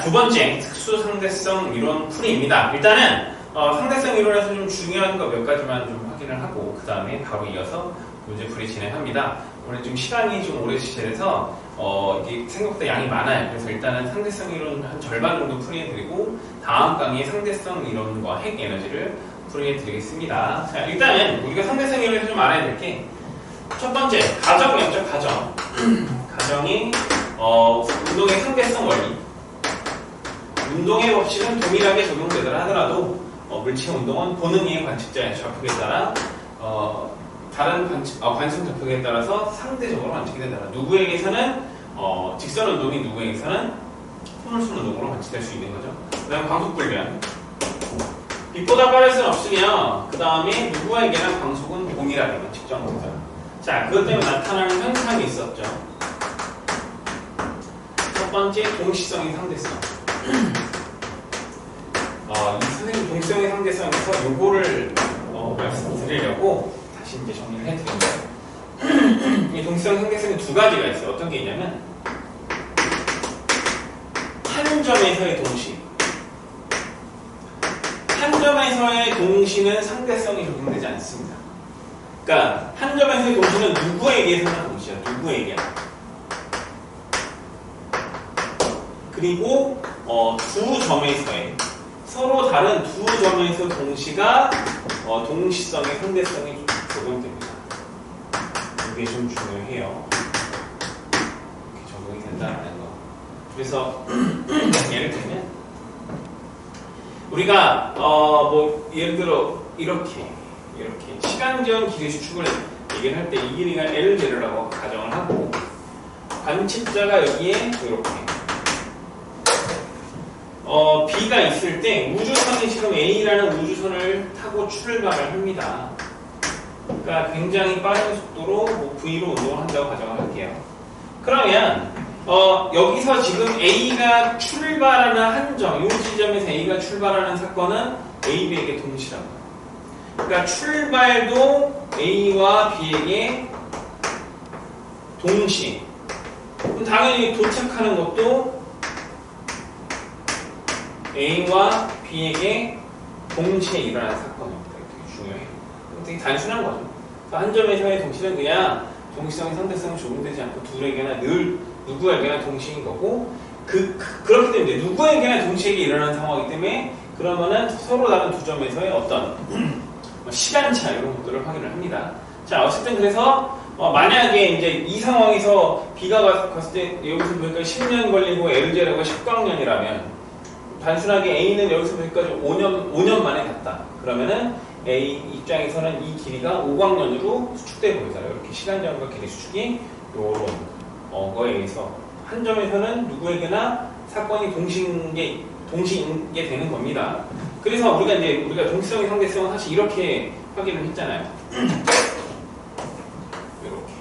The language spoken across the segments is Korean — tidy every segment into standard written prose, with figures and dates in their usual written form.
두 번째 특수 상대성 이론 풀이입니다. 일단은 상대성 이론에서 좀 중요한 거 몇 가지만 좀 확인을 하고 그 다음에 바로 이어서 문제 풀이 진행합니다. 오늘 좀 시간이 좀 오래 지체돼서 이게 생각보다 양이 많아요. 그래서 일단은 상대성 이론 한 절반 정도 풀이해드리고 다음 강의에 상대성 이론과 핵 에너지를 풀이해드리겠습니다. 자, 일단은 우리가 상대성 이론에서 좀 알아야 될 게 첫 번째 가정이었죠. 가정이 운동의 상대성 원리. 운동의 법칙은 동일하게 적용되더라 하더라도 물체 운동은 보는 이의 관측자의 좌표에 따라 다른 관성 좌표에 따라서 상대적으로 관측이 된다. 누구에게서는 직선 운동이 누구에게서는 포물선 운동으로 관측될 수 있는 거죠. 그 다음 광속불변. 빛보다 빠를 수는 없으며 그 다음에 누구에게나 광속은 동일하게만 측정되죠. 자, 그것 때문에 나타나는 현상이 있었죠. 첫 번째 동시성의 상대성. 이 선생님 동시성의 상대성에서 요거를 말씀드리려고 다시 이제 정리를 해드립니다. 이 동시성 상대성이 두 가지가 있어요. 어떤 게 있냐면 한 점에서의 동시. 한 점에서의 동시는 상대성이 적용되지 않습니다. 그러니까 한 점에서의 동시는 누구에게서나 동시야. 누구에게. 그리고 두 점에서의 서로 다른 두 점에서 동시가 동시성의 상대성이 적용됩니다. 이게 좀 중요해요. 이렇게 적용이 된다는 거. 그래서 예를 들면 우리가 예를 들어 이렇게 시간전 길이 수축을 얘기를 할 때 이 길이가 L제로라고 가정을 하고 관측자가 여기에 이렇게 B가 있을 때 우주선이 지금 A라는 우주선을 타고 출발을 합니다. 그러니까 굉장히 빠른 속도로 V로 운동을 한다고 가정을 할게요. 그러면 여기서 지금 A가 출발하는 한 점, 이 지점에서 A가 출발하는 사건은 A, B에게 동시라고. 그러니까 출발도 A와 B에게 동시. 그럼 당연히 도착하는 것도 A와 B에게 동시에 일어나는 사건입니다. 되게 중요해요. 되게 단순한 거죠. 그러니까 한 점에서의 동시는 그냥 동시성의 상대성이 적용되지 않고 둘에게나 늘 누구에게나 동시인 거고 그렇기 때문에 누구에게나 동시에 일어나는 상황이기 때문에 그러면은 서로 다른 두 점에서의 어떤 시간차 이런 것들을 확인을 합니다. 자, 어쨌든 그래서 만약에 이제 이 상황에서 B가 갔을 때 여기서 보니까 10년 걸리고 LZ가 10광년이라면 단순하게 A는 여기서 보니까 5년 만에 갔다. 그러면은 A 입장에서는 이 길이가 5광년으로 수축돼 보이잖아요. 이렇게 시간장과 길이 수축이 요런 거에 의해서 한 점에서는 누구에게나 사건이 동시인 게 되는 겁니다. 그래서 우리가 동시성의 상대성은 사실 이렇게 확인을 했잖아요. 이렇게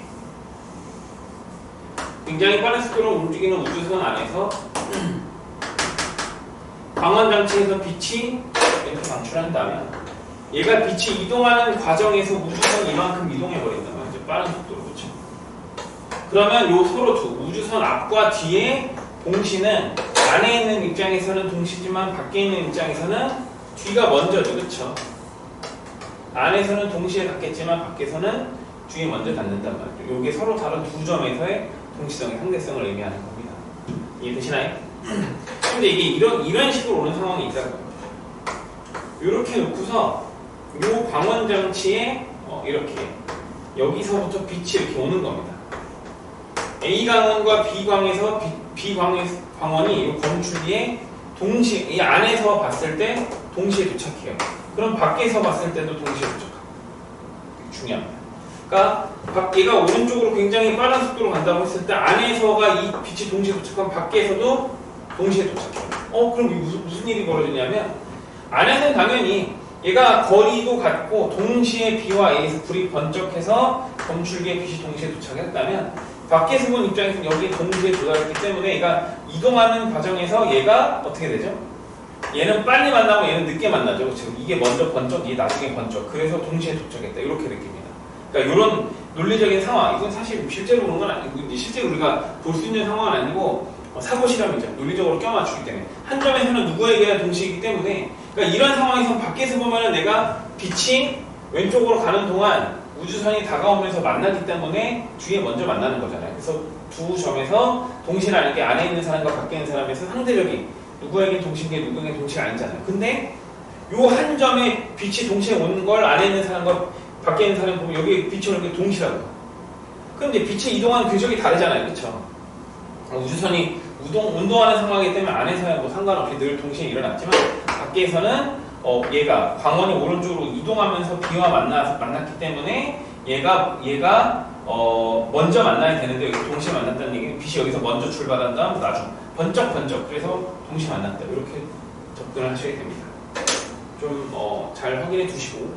굉장히 빠른 속도로 움직이는 우주선 안에서 광원장치에서 빛이 이렇게 방출한다면 얘가 빛이 이동하는 과정에서 우주선이 이만큼 이동해버린단 말이죠. 빠른 속도로. 그렇죠? 그러면 요 서로 우주선 앞과 뒤에 동시는 안에 있는 입장에서는 동시지만 밖에 있는 입장에서는 뒤가 먼저죠. 그렇죠? 안에서는 동시에 닿겠지만 밖에서는 뒤에 먼저 닿는단 말이죠. 이게 서로 다른 두 점에서의 동시성의 상대성을 의미하는 겁니다. 이해되시나요? 근데 이게 이런 식으로 오는 상황이 있다고요. 이렇게 놓고서 이 광원장치에 이렇게 여기서부터 빛이 이렇게 오는 겁니다. A 광원과 B 광에서 B 광원이 이 건축기에 동시에 이 안에서 봤을 때 동시에 도착해요. 그럼 밖에서 봤을 때도 동시에 도착합니다. 중요합니다. 그러니까 얘가 오른쪽으로 굉장히 빠른 속도로 간다고 했을 때 안에서가 이 빛이 동시에 도착하면 밖에서도 동시에 도착해요. 그럼 무슨 일이 벌어지냐면 안에서는 당연히 얘가 거리도 같고 동시에 B와 A에서 불이 번쩍해서 검출기에 빛이 동시에 도착했다면 밖에서 본 입장에서는 여기에 동시에 도달했기 때문에 얘가 이동하는 과정에서 얘가 어떻게 되죠? 얘는 빨리 만나고 얘는 늦게 만나죠. 그렇죠? 이게 먼저 번쩍, 이게 나중에 번쩍. 그래서 동시에 도착했다. 이렇게 느낍니다. 그러니까 이런 논리적인 상황, 이건 사실 실제로 보는 건 아니고, 실제로 우리가 볼 수 있는 상황은 아니고, 사고 실험이죠. 논리적으로 껴맞추기 때문에 한 점에서는 누구에게나 동시이기 때문에 그러니까 이런 상황에서 밖에서 보면은 내가 빛이 왼쪽으로 가는 동안 우주선이 다가오면서 만나기 때문에 뒤에 먼저 만나는 거잖아요. 그래서 두 점에서 동시라는 게 안에 있는 사람과 밖에 있는 사람에서 상대적인 누구에게 동시인 게 누구에게 동시가 아니잖아요. 근데 요 한 점에 빛이 동시에 오는 걸 안에 있는 사람과 밖에 있는 사람 보면 여기 빛이 오는 게 동시라고. 그런데 빛이 이동하는 궤적이 다르잖아요. 그렇죠? 우주선이 운동하는 상황이기 때문에 안에서야 뭐 상관없이 늘 동시에 일어났지만 밖에서는 얘가 광원이 오른쪽으로 이동하면서 비와 만났기 때문에 얘가 먼저 만나야 되는데 여기 동시에 만났다는 얘기는 빛이 여기서 먼저 출발한 다음 나중 번쩍 그래서 동시에 만났다 이렇게 접근을 하셔야 됩니다. 좀 잘 확인해 두시고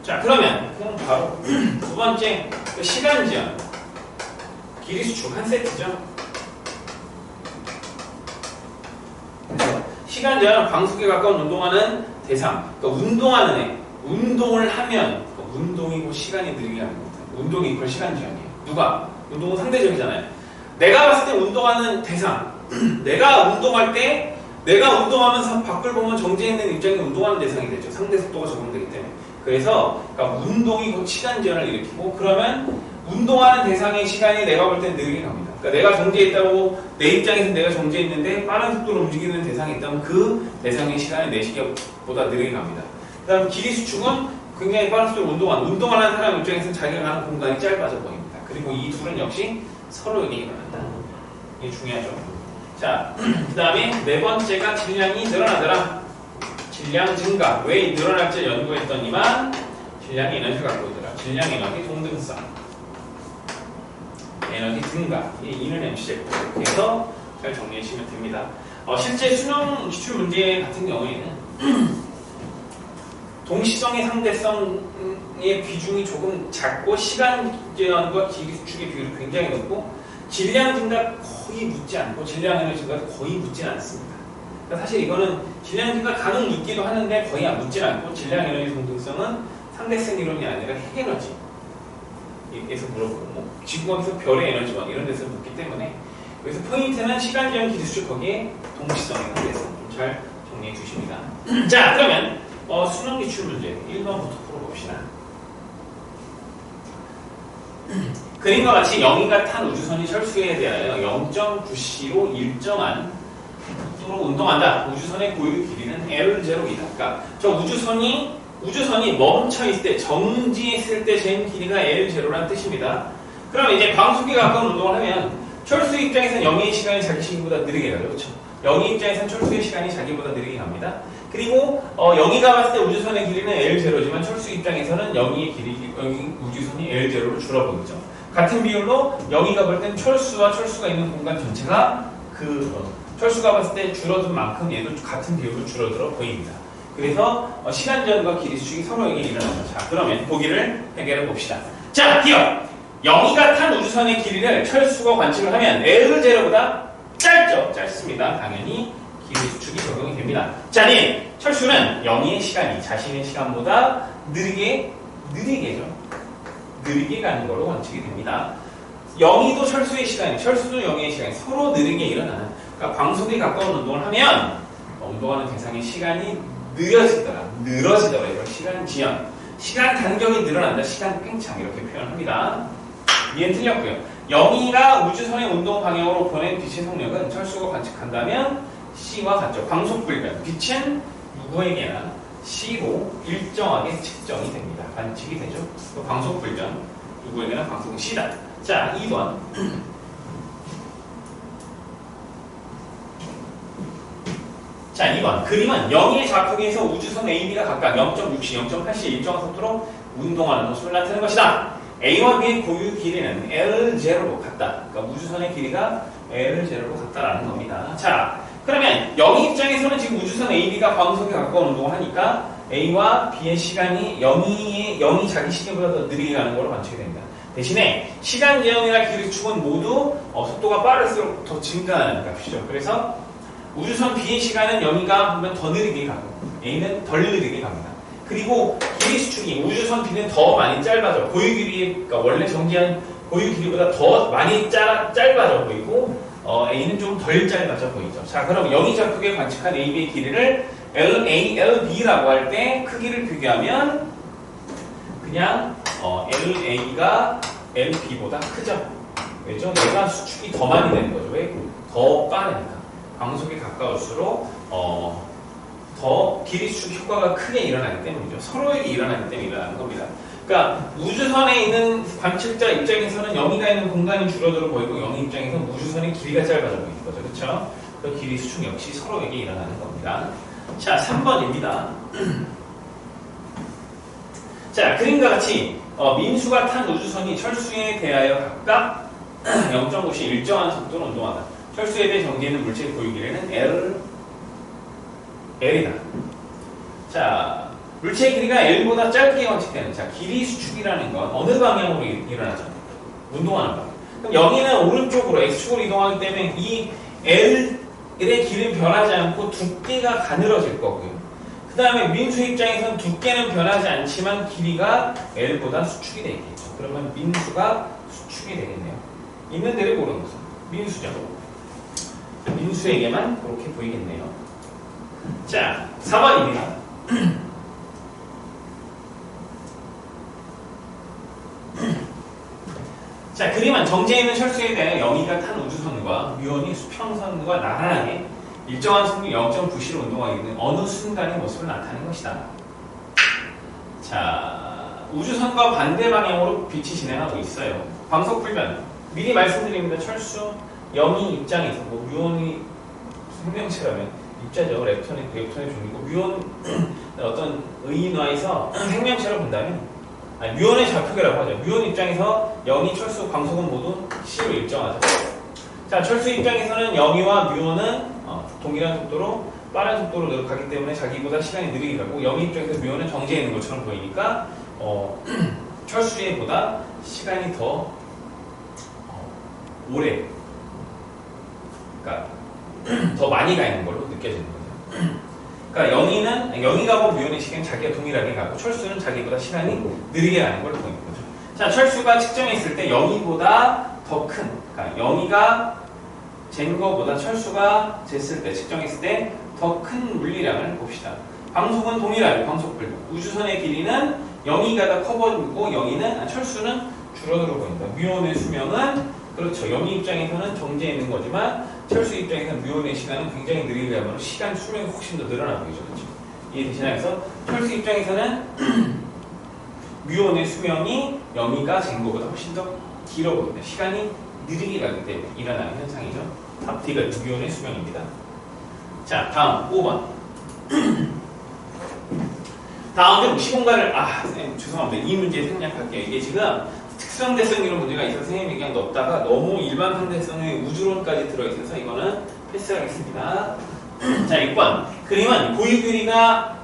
자 그러면 그냥 바로 두 번째 시간 지연 길이 수축 한 세트죠. 시간 제한은 광속에 가까운 운동하는 대상. 그러니까 운동하는 애. 운동을 하면 그러니까 운동이고 시간이 느리게 하는 겁니다. 운동이 이퀄 시간 제한이에요. 누가? 운동은 상대적이잖아요. 내가 봤을 때 운동하는 대상. 내가 운동할 때 내가 운동하면서 밖을 보면 정지해 있는 입장이 운동하는 대상이 되죠. 상대 속도가 적용되기 때문에. 그래서 그러니까 운동이 곧 시간 제한을 일으키고 그러면 운동하는 대상의 시간이 내가 볼 때는 느리게 갑니다. 그러니까 내가 정지해 있다고 내 입장에서 내가 정지해 있는데 빠른 속도로 움직이는 대상이 있다면 그 대상의 시간이 내 시간보다 느리게 갑니다. 그 다음 길이 수축은 굉장히 빠른 속도로 운동하는 사람 입장에서는 자기가 가는 공간이 짧아져 보입니다. 그리고 이 둘은 역시 서로에게 일어난다. 이게 중요하죠. 자, 그 다음에 네 번째가 질량이 늘어나더라. 질량 증가. 왜 늘어날지 연구했더니만 질량의 에너지를 갖고 있더라. 질량 에너지 동등성. 에너지 증가. 이는 MC제곱. 이렇게 해서 잘 정리하시면 됩니다. 실제 수능 기출 문제 같은 경우에는 동시성의 상대성의 비중이 조금 작고 시간 제한과 길이 수축의 비율이 굉장히 높고 질량 증가 거의 묻지 않고 질량 에너지 증가도 거의 묻진 않습니다. 그러니까 사실 이거는 질량 증가 가능 묻기도 하는데 거의 안 묻진 않고 질량 에너지 동등성은 상대성 이론이 아니라 핵 에너지 에서 물어보고 뭐 지구에서 별의 에너지원 이런 데서 묻기 때문에 그래서 포인트는 시간 제한 길이 수축 거기에 동시성에 대해서 좀 잘 정리해 주십니다. 자 그러면 수능 기출 문제 1번부터 풀어봅시다. 그림과 같이 영희가 탄 우주선이 철수에 대하여 0.9c로 일정한 속도로 운동한다. 우주선의 고유 길이는 L0이다. 그러니까 저 우주선이 멈춰있을 때, 정지했을 때 잰 길이가 L0라는 뜻입니다. 그럼 이제 광속에 가까운 운동을 하면 철수 입장에서는 영희의 시간이 자기 시간보다 느리게 가요. 그렇죠? 영희 입장에서는 철수의 시간이 자기보다 느리게 갑니다. 그리고 영희가 봤을 때 우주선의 길이는 L0지만 철수 입장에서는 영희 우주선이 L0로 줄어 보이죠. 같은 비율로 영희가 볼 땐 철수가 있는 공간 전체가 철수가 봤을 때 줄어든 만큼 얘도 같은 비율로 줄어들어 보입니다. 그래서 시간 제한과 길이 수축이 서로에게 일어납니다. 자, 그러면 보기를 해결해 봅시다. 자, 기억! 영희가 탄 우주선의 길이를 철수가 관측을 하면 L0보다 짧죠? 짧습니다. 당연히 길이 수축이 적용이 됩니다. 자, 철수는 영희의 시간이 자신의 시간보다 느리게 가는 걸로 관측이 됩니다. 영희도 철수의 시간이, 철수도 영희의 시간이 서로 느리게 일어나는, 그러니까 광속에 가까운 운동을 하면 운동하는 대상의 시간이 늘어지더라. 이걸 시간 지연. 시간 간격이 늘어난다. 시간 팽창 이렇게 표현합니다. 이해는 틀렸고요. 영희가 우주선의 운동 방향으로 보낸 빛의 속력은 철수가 관측한다면 C와 같죠. 광속 불변. 빛은 누구에게나 C로 일정하게 측정이 됩니다. 관측이 되죠. 광속 불변. 누구에게나 광속은 C다. 자, 2번. 자, 2번. 그림은 영희의 좌표계에서 우주선 AB가 각각 0.6C, 0.8C 일정한 속도로 운동하는 모습을 나타내는 것이다. A와 B의 고유 길이는 L0로 같다. 그러니까 우주선의 길이가 L0로 같다라는 겁니다. 자, 그러면 영희 입장에서는 지금 우주선 AB가 광속에 가까운 운동을 하니까 A와 B의 시간이 영희 자기 시간보다 더 느리게 가는 걸로 관측이 됩니다. 대신에 시간 제한이나 길이 수축은 모두 속도가 빠를수록 더 증가하는 값이죠. 그래서 우주선 B의 시간은 영희가 보면 더 느리게 가고 A는 덜 느리게 갑니다. 그리고 길이 수축이 우주선 B는 더 많이 짧아져. 고유 길이, 그러니까 원래 정지한 고유 길이보다 더 많이 짧아져 보이고 A는 좀 덜 짧아져 보이죠. 자, 그럼 영의적 크게 관측한 AB의 길이를 LA, LB라고 할 때 크기를 비교하면 그냥 LA가 LB보다 크죠. 왜죠? 얘가 수축이 더 많이 되는 거죠. 왜? 더 빠르니까. 광속에 가까울수록 더 길이 수축 효과가 크게 일어나기 때문이죠. 서로에게 일어나기 때문에 일어나는 겁니다. 그러니까 우주선에 있는 관측자 입장에서는 영이가 있는 공간이 줄어들어 보이고 영의 입장에서는 우주선의 길이가 짧아져 보이는 거죠. 그렇죠? 그 길이 수축 역시 서로에게 일어나는 겁니다. 자, 3번입니다. 자, 그림과 같이 민수가 탄 우주선이 철수에 대하여 각각 0.9시 일정한 속도로 운동한다. 철수에 대해 정지있는 물체의 고유 길이는 L이다. 자, 물체의 길이가 L보다 짧게 관측되는, 자, 길이 수축이라는 건 어느 방향으로 일어나죠? 운동하는 방향. 그럼 여기는 오른쪽으로 X축으로 이동하기 때문에 이 L의 길이는 변하지 않고 두께가 가늘어질 거고요. 그 다음에 민수 입장에서는 두께는 변하지 않지만 길이가 L보다 수축이 되겠죠. 그러면 민수가 수축이 되겠네요. 있는 데를 고르는 거죠. 민수죠. 민수에게만 그렇게 보이겠네요. 자, 4번입니다. 자, 그림은 정지에 있는 철수에 대해 영이가 탄 우주선과 뮤온이 수평선과 나란하게 일정한 속도 0.9C로 운동하게 되는 어느 순간의 모습을 나타내는 것이다. 자, 우주선과 반대 방향으로 빛이 진행하고 있어요. 광속 불변. 미리 말씀드립니다. 철수, 영이 입장에서, 뮤온이 생명체라면 입자죠. 렙톤의 종류고, 뮤온 어떤 의인화에서 생명체로 본다면, 뮤온의 좌표계라고 하죠. 뮤온 입장에서 영이, 철수, 광속은 모두 C로 일정하죠. 자, 철수 입장에서는 영이와 뮤온은 동일한 속도로 빠른 속도로 가기 때문에 자기보다 시간이 느리게 가고, 영이 입장에서 뮤온은 정지해 있는 것처럼 보이니까 철수에보다 시간이 더 오래, 그러니까 더 많이 가 있는 걸로 느껴지는 거죠. 그러니까 영이가 본 뮤온의 시간은 자기가 동일하게 가고 철수는 자기보다 시간이 느리게 가는 걸로 보이는 거죠. 자, 철수가 측정했을 때 영이보다 더 큰, 그러니까 영이가 잰 거보다 철수가 쟀을 때, 측정했을 때 더 큰 물리량을 봅시다. 광속은 동일하게 광속불변. 우주선의 길이는 영이가 더 커 보이고 철수는 줄어들어 보인다. 뮤온의 수명은 그렇죠. 영이 입장에서는 정지해 있는 거지만 철수 입장에서는 뮤온의 시간은 굉장히 느리게 가면 시간 수명이 훨씬 더 늘어나 보이죠. 그렇죠? 이해되시나요? 그래서 철수 입장에서는 뮤온의 수명이 영이가 잰 거보다 훨씬 더 길어 보인다. 시간이 느리게 가기 때문에 일어나는 현상이죠. 답 D가 뮤온의 수명입니다. 자, 다음 5번. 다음은 시공간을 선생님 죄송합니다. 이 문제 생략할게요. 이게 지금 특성대성 이런 문제가 있어서 선생님이 그냥 넣었다가 너무 일반 상대성의 우주론까지 들어있어서 이거는 패스하겠습니다. 자, 6번. 그림은 고유 길이가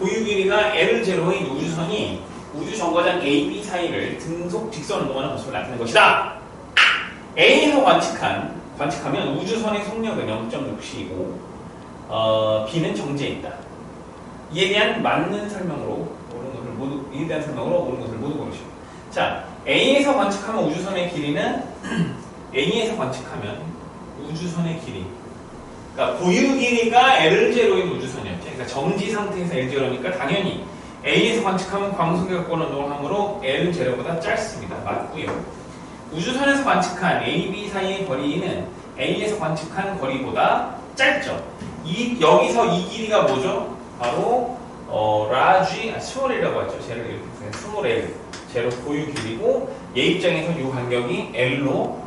L0인 우주선이 우주 정거장 A, B 사이를 등속 직선 운동하는 모습을 나타낸 것이다. A에서 관측하면 우주선의 속력은 0.6C이고 B는 정지해 있다. 이에 대한 맞는 설명으로 옳은 것을 모두 고르시오. 자, A에서 관측하면 우주선의 길이는 A에서 관측하면 우주선의 길이, 그러니까 고유 길이가 L0인 우주선이었죠. 그러니까 정지 상태에서 L0니까 당연히 A에서 관측하면 광속에 가까운 운동을 하므로 L0보다 짧습니다. 맞고요. 우주선에서 관측한 A, B 사이의 거리는 A에서 관측한 거리보다 짧죠. 여기서 이 길이가 뭐죠? 바로 스몰 L이라고 하죠. 쟤를 이렇게 스몰 L, 제로 고유 길이고, 얘 입장에서 이 간격이 L로,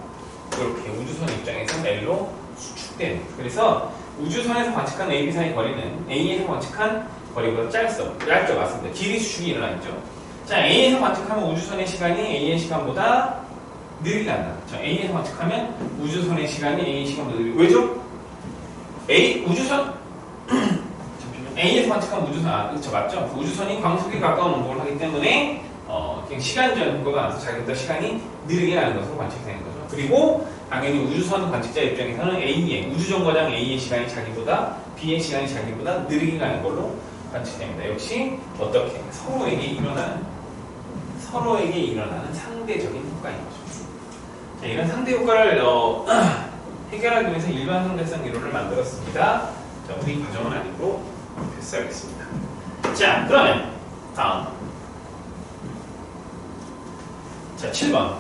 이렇게 우주선 입장에서 L로 수축되는. 그래서 우주선에서 관측한 A, B 사이 거리는 A에서 관측한 거리보다 짧죠. 맞습니다. 길이 수축이 일어나죠. 자, A에서 관측하면 우주선의 시간이 A의 시간보다 느리게 간다. 자, A에서 관측하면 우주선의 시간이 A의 시간보다 느리게. 왜죠? 우주선 A에서 관측한 우주선, 그렇죠, 맞죠? 우주선이 광속에 가까운 운동을 하기 때문에 그냥 시간적 근거가 나서 자기보다 시간이 느리게 가는 것으로 관측되는 거죠. 그리고 당연히 우주선 관측자 입장에서는 우주정거장 A의 시간이 B의 시간이 자기보다 느리게 가는 걸로 관측됩니다. 역시 어떻게 서로에게 일어나는 상대적인 효과인 거죠. 자, 이런 상대 효과를 해결하기 위해서 일반 상대성 이론을 만들었습니다. 자, 우리 과정은 아니고 패스하겠습니다. 자, 그러면 다음. 자, 7번.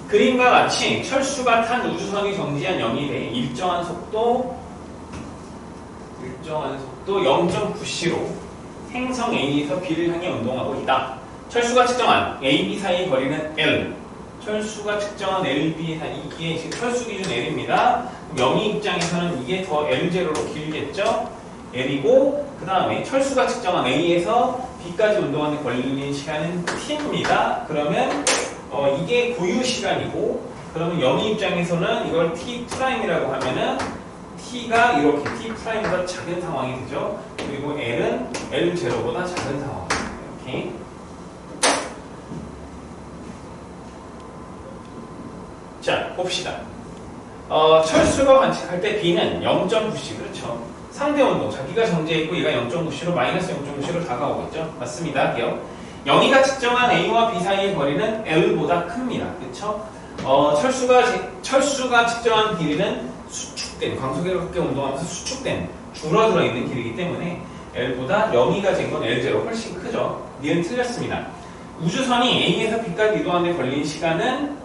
그림과 같이 철수가 탄 우주선이 정지한 영입에 일정한 속도 0.9c로 행성 A에서 B를 향해 운동하고 있다. 철수가 측정한 A, B 사이의 거리는 L. 철수가 측정한 L, B 사이, 이게 지금 철수 기준 L입니다. 영희 입장에서는 이게 더 L0로 길겠죠? L이고, 그 다음에 철수가 측정한 A에서 B까지 운동하는 걸리는 시간은 T입니다. 그러면 이게 고유 시간이고, 그러면 영희 입장에서는 이걸 T'이라고 하면은 T가 이렇게 T'보다 작은 상황이 되죠. 그리고 L은 L0보다 작은 상황입니다. 이렇게. 자, 봅시다. 철수가 관측할 때 B는 0.9C, 그렇죠. 상대 온도, 자기가 정지했고 얘가 0.9C로 마이너스 0.9C로 다가오고 있죠. 맞습니다. 기억. 영희가 측정한 A와 B 사이의 거리는 L보다 큽니다. 그렇죠. 철수가 측정한 길이는 수축된, 광속이롭게 운동하면서 수축된, 줄어들어 있는 길이기 때문에 L보다 영희가 잰 건 L0 훨씬 크죠. 니은 틀렸습니다. 우주선이 A에서 B까지 이동하는 데 걸린 시간을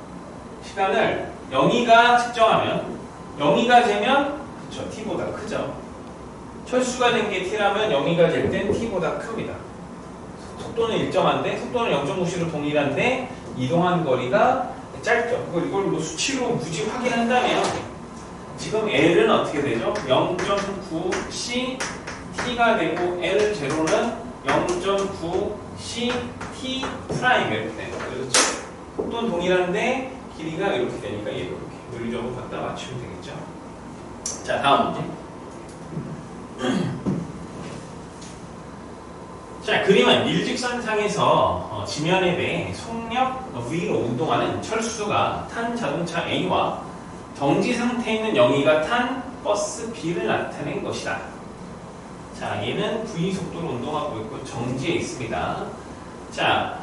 영희가 측정하면, 영희가 재면 그쵸, T보다 크죠. 철수가 된 게 T라면 영희가 잴 땐 T보다 큽니다. 속도는 일정한데, 속도는 0.5c로 동일한데 이동한 거리가 짧죠. 이걸 뭐 수치로 굳이 확인한다면 지금 L은 어떻게 되죠? 0.9C T가 되고 L0는 0.9C T 프라임 이렇게 되는 거죠. 그렇죠? 속도는 동일한데 길이가 이렇게 되니까 얘 이렇게 물리적으로 갖다 맞추면 되겠죠. 자, 다음 문제. 자, 그림은 일직선상에서 지면에 대해 속력 V로 운동하는 철수가 탄 자동차 A와 정지 상태에 있는 영희가 탄 버스 B를 나타낸 것이다. 자, 얘는 V 속도로 운동하고 있고 정지에 있습니다. 자,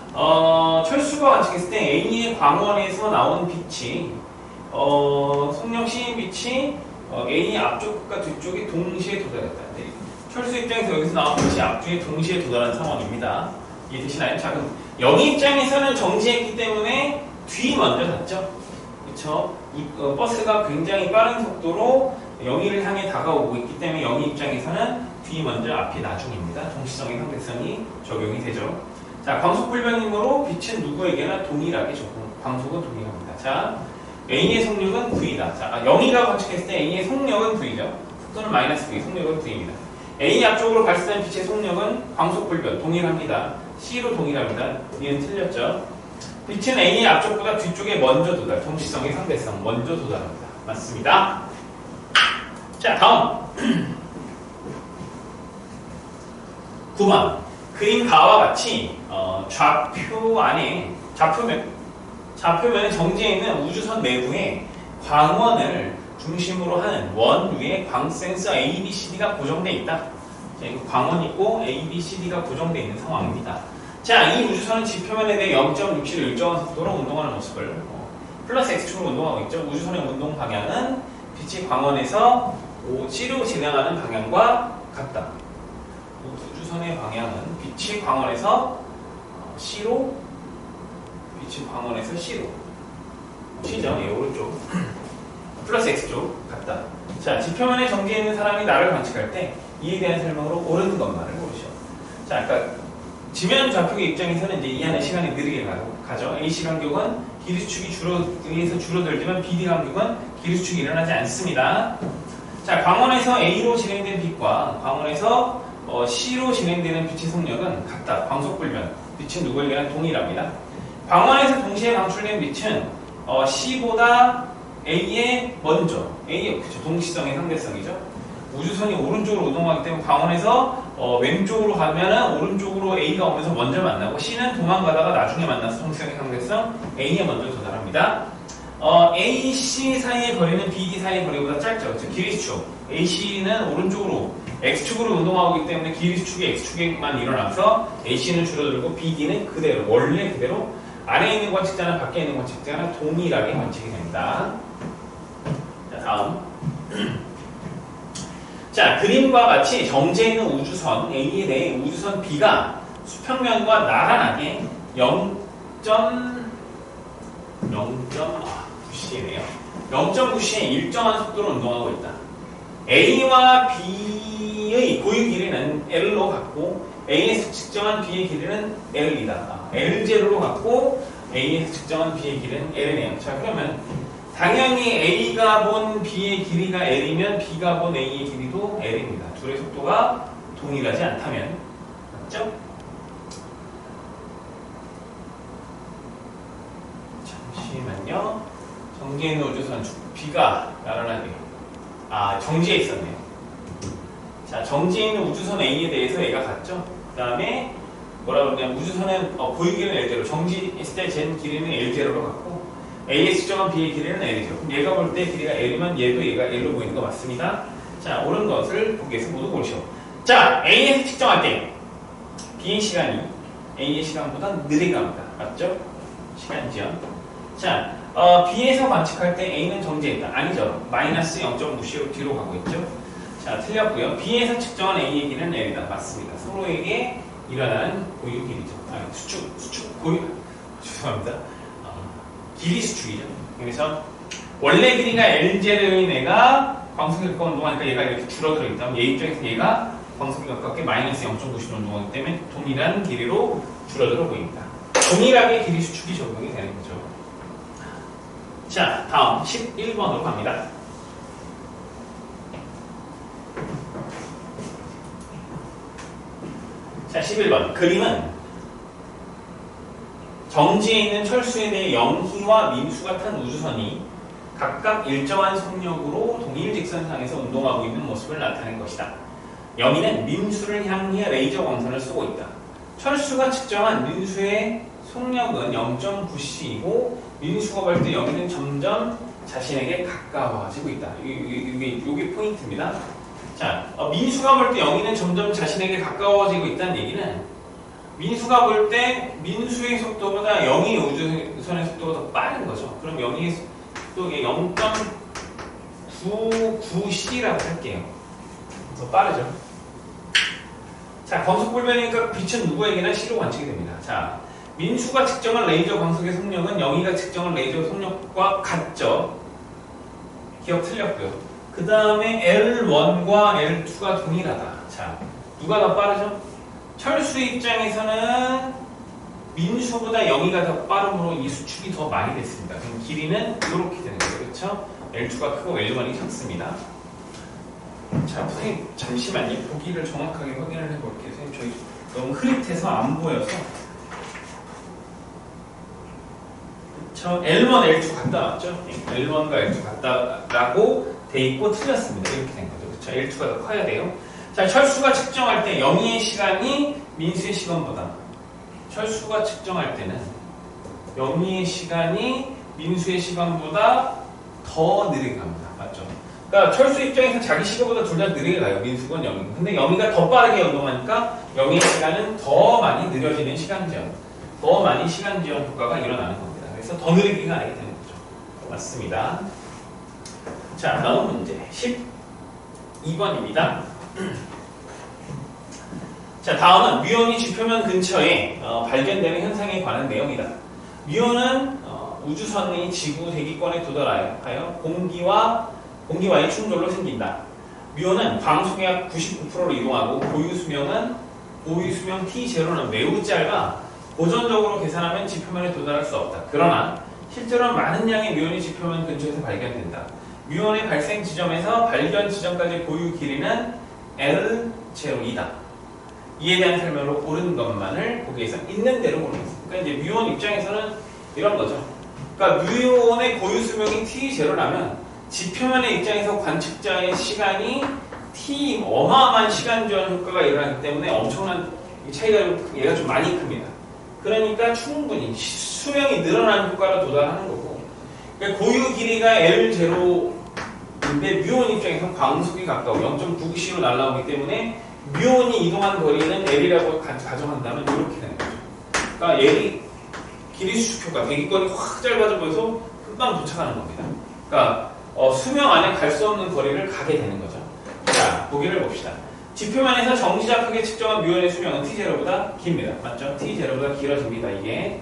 철수가 관측했을 때 A의 광원에서 나온 빛이 속력 C인 빛이 A 앞쪽과 뒤쪽에 동시에 도달했다. 철수 입장에서 여기서 나온 빛이 앞쪽에 동시에 도달한 상황입니다. 이해되시나요? 자, 그럼 영희 입장에서는 정지했기 때문에 뒤 먼저 닿죠. 그렇죠? 버스가 굉장히 빠른 속도로 영희를 향해 다가오고 있기 때문에 영희 입장에서는 뒤 먼저 앞이 나중입니다. 동시성의 상대성이 적용이 되죠. 자, 광속불변이므로 빛은 누구에게나 동일하게 광속은 동일합니다. 자, A의 속력은 V다. 자, 영희가 관측했을 때 A의 속력은 V죠. 속도는 마이너스 V, 속력은 V입니다. A 앞쪽으로 발사된 빛의 속력은 광속불변, 동일합니다. C로 동일합니다. 얘는 틀렸죠. 빛은 A의 앞쪽보다 뒤쪽에 먼저 도달, 동시성의 상대성, 먼저 도달합니다. 맞습니다. 자, 다음 9번. 그림 가와 같이 좌표면에 정지해 있는 우주선 내부에 광원을 중심으로 하는 원 위에 광센서 A, B, C, D가 고정되어 있다. 자, 이거 광원이 있고 A, B, C, D가 고정되어 있는 상황입니다. 자, 이 우주선은 지표면에 대해 0.67을 일정한 속도로 운동하는 모습을 플러스 X축으로 운동하고 있죠. 우주선의 운동 방향은 빛이 광원에서 C로 진행하는 방향과 같다. 우주선의 방향은 빛이 광원에서 C로 C죠. 예, 오른쪽. 플러스 X쪽 같다. 자, 지표면에 정지해 있는 사람이 나를 관측할 때 이에 대한 설명으로 옳은 것만을 고르시오. 자, 아까 지면 좌표의 입장에서는 이제 이 안에 시간이 느리게 가죠. AC 간격은 기류축이 의해서 줄어들지만 BD 간격은 기류축이 일어나지 않습니다. 자, 광원에서 A로 진행된 빛과 광원에서 C로 진행되는 빛의 속력은 같다. 광속불변. 빛은 누구에게나 동일합니다. 광원에서 동시에 방출된 빛은 C보다 A의 먼저, 그쵸, 동시성의 상대성이죠. 우주선이 오른쪽으로 이동하기 때문에 광원에서 왼쪽으로 가면은 오른쪽으로 A가 오면서 먼저 만나고 C는 도망가다가 나중에 만나서 동시성의 상대성 A에 먼저 도달합니다. A, C 사이의 거리는 B, D 사이의 거리보다 짧죠. 즉 기리수축. AC는 오른쪽으로 X축으로 운동하고 있기 때문에 기리수축이 X축에만 일어나서 AC는 줄어들고 BD는 그대로, 원래 그대로 안에 있는 관측자나 밖에 있는 관측자나 동일하게 관측이 됩니다. 자, 다음 자, 그림과 같이 정지해 있는 우주선 A에 대해 우주선 B가 수평면과 나란하게 0.9cm이네요. 0.9cm 일정한 속도로 운동하고 있다. A와 B의 고유 길이는 L로 갖고 A에서 측정한 B의 길이는 L이다. L0로 갖고 A에서 측정한 B의 길이는 L이네요. 자, 그러면 당연히 A가 본 B의 길이가 L이면 B가 본 A의 길이도 L입니다. 둘의 속도가 동일하지 않다면. 맞죠? 잠시만요. 정지해 있는 우주선 B가 나란하게 정지해 있었네요. 자, 정지해 있는 우주선 A에 대해서 얘가 같죠? 그 다음에 뭐라 그러냐면 우주선은 고유 길이는 L제로, 정지했을 때 잰 길이는 L제로로 갖고 A에 측정한 B의 길이는 L이죠. 그럼 얘가 볼 때 길이가 L이면 얘도 얘가 L로 보이는 거 맞습니다. 자, 옳은 것을 보기에서 모두 고르시오. 자, A에서 측정할 때 B의 시간이 A의 시간보다 느리게 갑니다. 맞죠? 시간 지연. 자, B에서 관측할 때 A는 정지했다. 아니죠. 마이너스 0.9cm 뒤로 가고 있죠. 자, 틀렸고요. B에서 측정한 A의 길이는 L이다. 맞습니다. 서로에게 일어나는 고유 길이죠. 수축, 고유. 죄송합니다. 길이 수축이죠. 그래서 원래 길이가 L제로인 애가 광속에 가까운 운동하니까 얘가 이렇게 줄어들어 있다면 얘 입장에서 얘가 광속에 가깝게 마이너스 0.9cm 운동하기 때문에 동일한 길이로 줄어들어 보입니다. 동일하게 길이 수축이 적용이 되는 거죠. 자, 다음 11번으로 갑니다. 자, 11번. 그림은 정지해 있는 철수에 대해 영희와 민수 같은 우주선이 각각 일정한 속력으로 동일 직선상에서 운동하고 있는 모습을 나타낸 것이다. 영희는 민수를 향해 레이저 광선을 쏘고 있다. 철수가 측정한 민수의 속력은 0.9cm이고 민수가 볼 때 영희는 점점 자신에게 가까워지고 있다. 이게 포인트입니다. 자, 민수가 볼 때 영희는 점점 자신에게 가까워지고 있다는 얘기는 민수가 볼 때 민수의 속도보다 영희 우주선의 속도가 더 빠른 거죠. 그럼 영희의 속도가 0.99cm라고 할게요. 더 빠르죠. 자, 광속불변이니까 빛은 누구에게나 C로 관측이 됩니다. 자, 민수가 측정한 레이저 광속의 속력은 영희가 측정한 레이저 속력과 같죠. 기억 틀렸고요. 그 다음에 L1과 L2가 동일하다. 자, 누가 더 빠르죠? 철수 입장에서는 민수보다 영희가 더 빠름으로 이 수축이 더 많이 됐습니다. 그럼 길이는 이렇게 되는 거죠. 그렇죠? L2가 크고 L1이 작습니다. 자, 선생님 잠시만요. 보기를 정확하게 확인을 해볼게요. 선생님 저희 너무 흐릿해서 안 보여서. 그렇죠? L1, L2 같다 맞죠? L1과 L2 같다라고 돼 있고 틀렸습니다. 이렇게 된 거죠. 그렇죠? L2가 더 커야 돼요. 자, 철수가 측정할 때 영희의 시간이 민수의 시간보다 철수가 측정할 때는 영희의 시간이 민수의 시간보다 더 느리게 갑니다. 맞죠? 그러니까 철수 입장에서 자기 시간보다 둘 다 느리게 가요. 민수건 영희건. 근데 영희가 더 빠르게 운동하니까 영희의 시간은 더 많이 느려지는 시간 지연, 더 많이 시간 지연 효과가 일어나는 겁니다. 그래서 더 느리게 가게 되는 거죠. 맞습니다. 자, 다음 문제 12번입니다. 자, 다음은 뮤온이 지표면 근처에 발견되는 현상에 관한 내용이다. 뮤온은 우주선이 지구 대기권에 도달하여 공기와의 충돌로 생긴다. 뮤온은 광속의 약 99%로 이동하고 고유 수명 T0는 매우 짧아 보존적으로 계산하면 지표면에 도달할 수 없다. 그러나 실제로는 많은 양의 뮤온이 지표면 근처에서 발견된다. 뮤온의 발생 지점에서 발견 지점까지의 고유 길이는 L0이다. 이에 대한 설명으로 고른 것만을 보기에서 있는 대로 고르는 것입니다. 그러니까 이제 뮤온 입장에서는 이런 거죠. 그러니까 뮤온의 고유 수명이 T0라면 지표면의 입장에서 관측자의 시간이 T 어마어마한 시간 지연 효과가 일어나기 때문에 엄청난 차이가 얘가 좀 많이 큽니다. 그러니까 충분히 수명이 늘어나는 효과로 도달하는 거고, 그러니까 고유 길이가 L0인데 뮤온 입장에서 광속이 가까워 0.9cm로 날아오기 때문에 뮤온이 이동한 거리는 L이라고 가정한다면 이렇게 되는 거죠. 그러니까 L이 길이 수축 효과, 대기권이 확 짧아져 보여서 금방 도착하는 겁니다. 그러니까 수명 안에 갈 수 없는 거리를 가게 되는 거죠. 자, 보기를 봅시다. 지표면에서 정지좌표에 측정한 뮤온의 수명은 t0보다 깁니다. 맞죠? t0보다 길어집니다. 이게.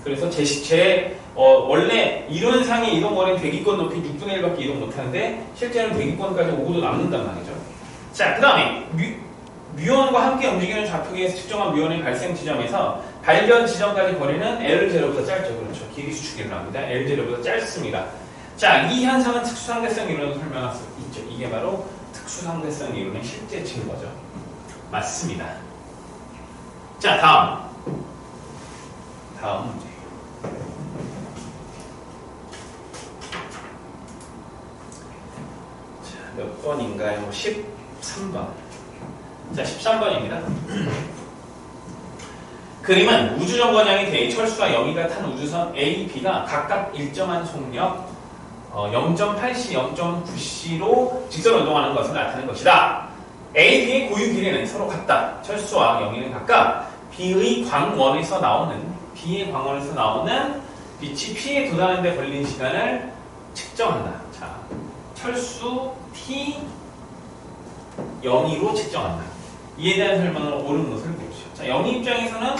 그래서 원래 이론상의 이동거리는 대기권 높이 6분의 1밖에 이동 못하는데 실제는 대기권까지 5도 남는단 말이죠. 자, 그 다음에 뮤온과 함께 움직이는 좌표계에서 측정한 뮤온의 발생 지점에서 발견 지점까지 거리는 L0보다 짧죠. 그렇죠. 길이 수축이라고 합니다. L0보다 짧습니다. 자, 이 현상은 특수상대성 이론으로 설명할 수 있죠. 이게 바로 특수상대성 이론의 실제 증거죠. 맞습니다. 자, 다음 문제. 자, 몇 번인가요? 13번. 자, 13번입니다. 그림은 우주정거장이 대해 철수와 영희가 탄 우주선 A, B가 각각 일정한 속력 0.8c, 0.9c로 직선으로 이동하는 것을 나타낸 것이다. A, B의 고유 길이는 서로 같다. 철수와 영희는 각각 B의 광원에서 나오는 빛이 P에 도달하는 데 걸린 시간을 측정한다. 자, 철수 T 영희로 측정한다. 이에 대한 설명을 옳은 것을 보십시오. 자, 영희 입장에서는